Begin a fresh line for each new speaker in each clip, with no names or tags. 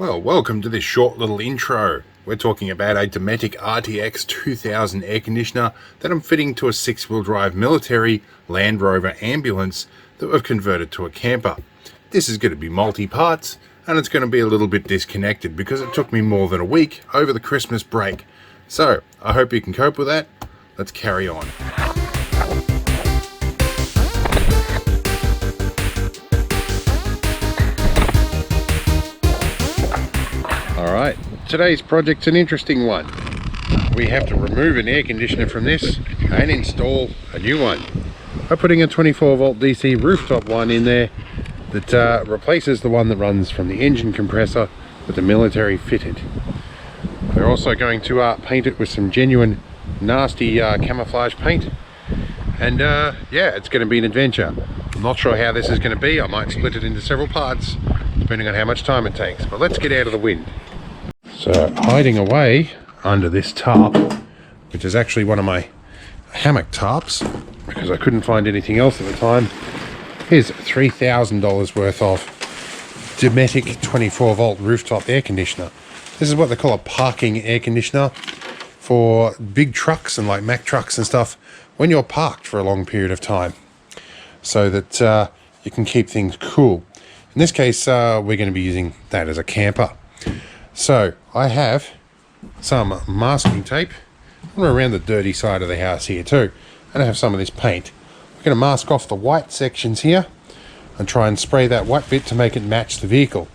Well, welcome to this short little intro. We're talking about a Dometic RTX2000 air conditioner that I'm fitting to a 6-wheel drive military Land Rover Ambulance that we've converted to a camper. This is going to be multi-parts, and it's going to be a little bit disconnected because it took me more than a week over the Christmas break. So, I hope you can cope with that. Let's carry on. Alright, today's project's an interesting one. We have to remove an air conditioner from this and install a new one. By putting a 24 volt DC rooftop one in there that replaces the one that runs from the engine compressor with the military fitted. We're also going to paint it with some genuine nasty camouflage paint. And yeah, it's going to be an adventure. I'm not sure how this is going to be. I might split it into several parts depending on how much time it takes. But let's get out of the wind. So hiding away under this tarp, which is actually one of my hammock tarps because I couldn't find anything else at the time, here's $3,000 worth of Dometic 24 volt rooftop air conditioner. This is what they call a parking air conditioner for big trucks and like Mack trucks and stuff when you're parked for a long period of time, so that you can keep things cool. In this case, we're going to be using that as a camper. So I have some masking tape. I'm around the dirty side of the house here too, and I have some of this paint. I'm going to mask off the white sections here and try and spray that white bit to make it match the vehicle.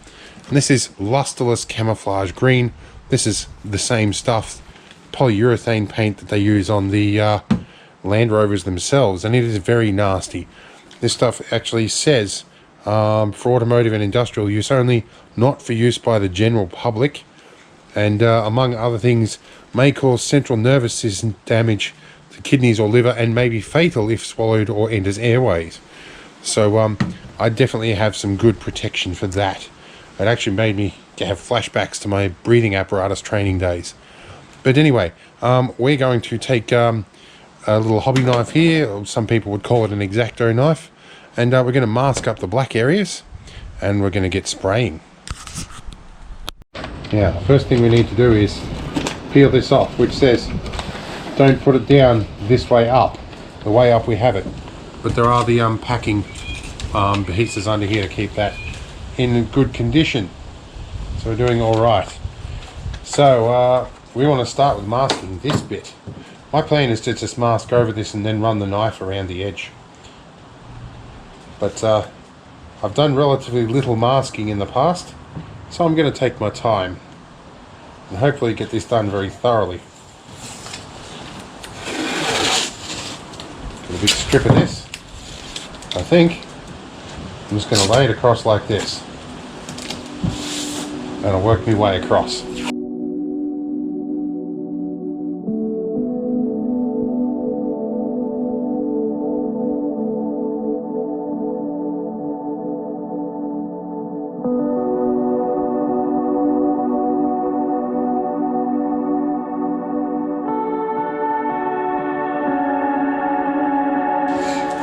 And this is lusterless camouflage green. This is the same stuff, polyurethane paint that they use on the Land Rovers themselves, and it is very nasty. This stuff actually says for automotive and industrial use only, not for use by the general public, and among other things may cause central nervous system damage to kidneys or liver, and may be fatal if swallowed or enters airways. So I definitely have some good protection for that. It actually made me have flashbacks to my breathing apparatus training days. But anyway, we're going to take a little hobby knife here, or some people would call it an X-Acto knife, and we're going to mask up the black areas, and we're going to get spraying. Now, the first thing we need to do is peel this off, which says don't put it down this way up, the way up we have it. But there are the packing pieces under here to keep that in good condition. So we're doing all right. So we want to start with masking this bit. My plan is to just mask over this and then run the knife around the edge. But I've done relatively little masking in the past, so I'm going to take my time and hopefully get this done very thoroughly. Get a big strip of this. I think I'm just going to lay it across like this, and I'll work my way across.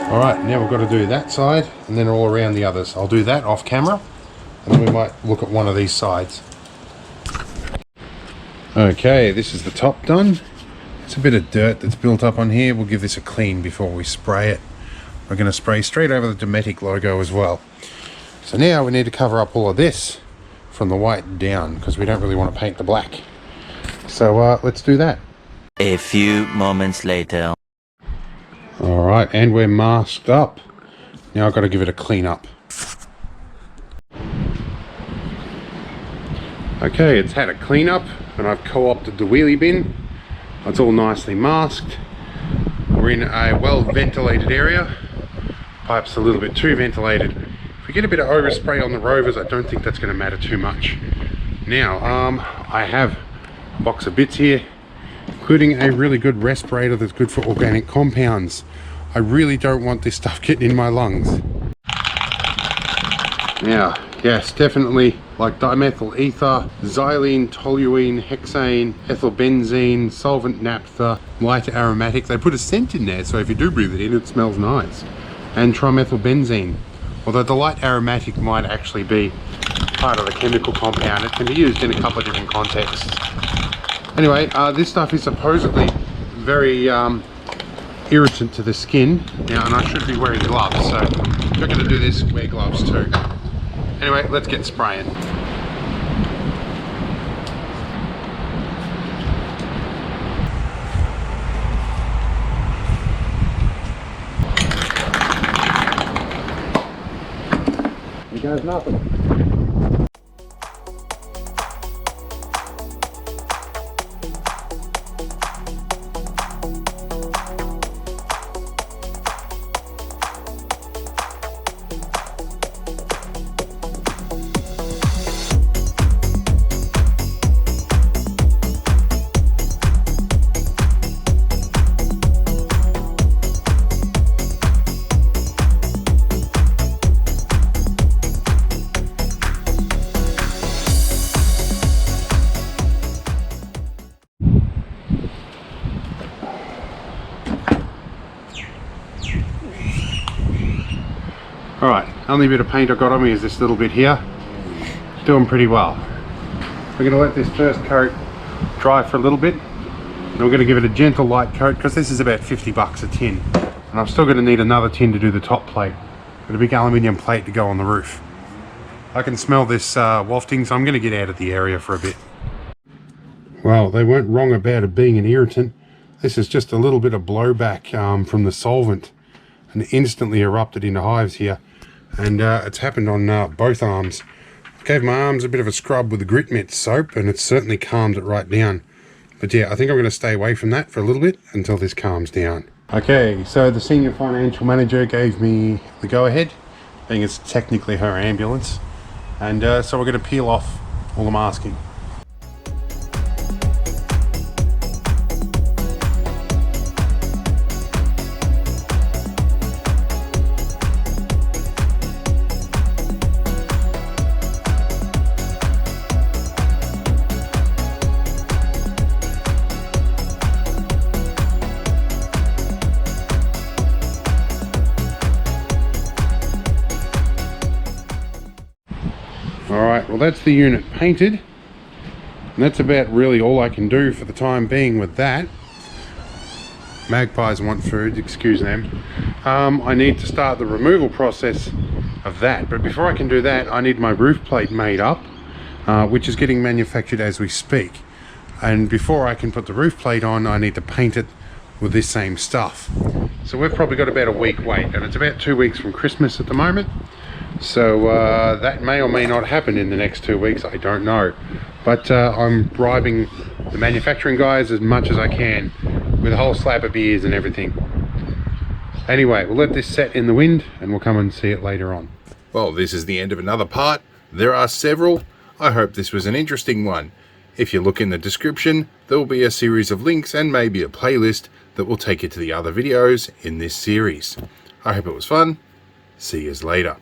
Alright, now we've got to do that side and then all around the others. I'll do that off camera, and then we might look at one of these sides. Okay, this is the top done. It's a bit of dirt that's built up on here. We'll give this a clean before we spray it. We're going to spray straight over the Dometic logo as well. So now we need to cover up all of this from the white down, because we don't really want to paint the black. So let's do that.
A few moments later.
Alright, and we're masked up. Now I've got to give it a clean up. Okay, it's had a clean up, and I've co-opted the wheelie bin. It's all nicely masked. We're in a well ventilated area. Pipe's a little bit too ventilated. If we get a bit of overspray on the Rovers, I don't think that's going to matter too much. Now, I have a box of bits here, including a really good respirator that's good for organic compounds. I really don't want this stuff getting in my lungs. Now, yes, definitely like dimethyl ether, xylene, toluene, hexane, ethylbenzene, solvent naphtha, light aromatic. They put a scent in there, so if you do breathe it in, it smells nice. And trimethylbenzene. Although the light aromatic might actually be part of the chemical compound. It can be used in a couple of different contexts. Anyway, this stuff is supposedly very irritant to the skin. Now, and I should be wearing gloves, so if you're going to do this, wear gloves too. Anyway, let's get spraying. Here goes nothing. Alright, only bit of paint I got on me is this little bit here. Doing pretty well. We're going to let this first coat dry for a little bit. And we're going to give it a gentle light coat because this is about 50 bucks a tin. And I'm still going to need another tin to do the top plate. Got a big aluminium plate to go on the roof. I can smell this wafting, so I'm going to get out of the area for a bit. Well, they weren't wrong about it being an irritant. This is just a little bit of blowback from the solvent, and it instantly erupted into hives here. And it's happened on both arms. I gave my arms a bit of a scrub with the grit mitt soap, and it's certainly calmed it right down. But yeah, I think I'm going to stay away from that for a little bit until this calms down. Okay, so the senior financial manager gave me the go-ahead, being it's technically her ambulance. And so we're going to peel off all the masking. Alright, well that's the unit painted, and that's about really all I can do for the time being with that. Magpies want food, excuse them. I need to start the removal process of that, but before I can do that I need my roof plate made up, which is getting manufactured as we speak. And before I can put the roof plate on, I need to paint it with this same stuff. So we've probably got about a week wait, and it's about 2 weeks from Christmas at the moment. So that may or may not happen in the next 2 weeks, I don't know. But I'm bribing the manufacturing guys as much as I can with a whole slab of beers and everything. Anyway, we'll let this set in the wind and we'll come and see it later on. Well, this is the end of another part. There are several. I hope this was an interesting one. If you look in the description, there will be a series of links and maybe a playlist that will take you to the other videos in this series. I hope it was fun. See you later.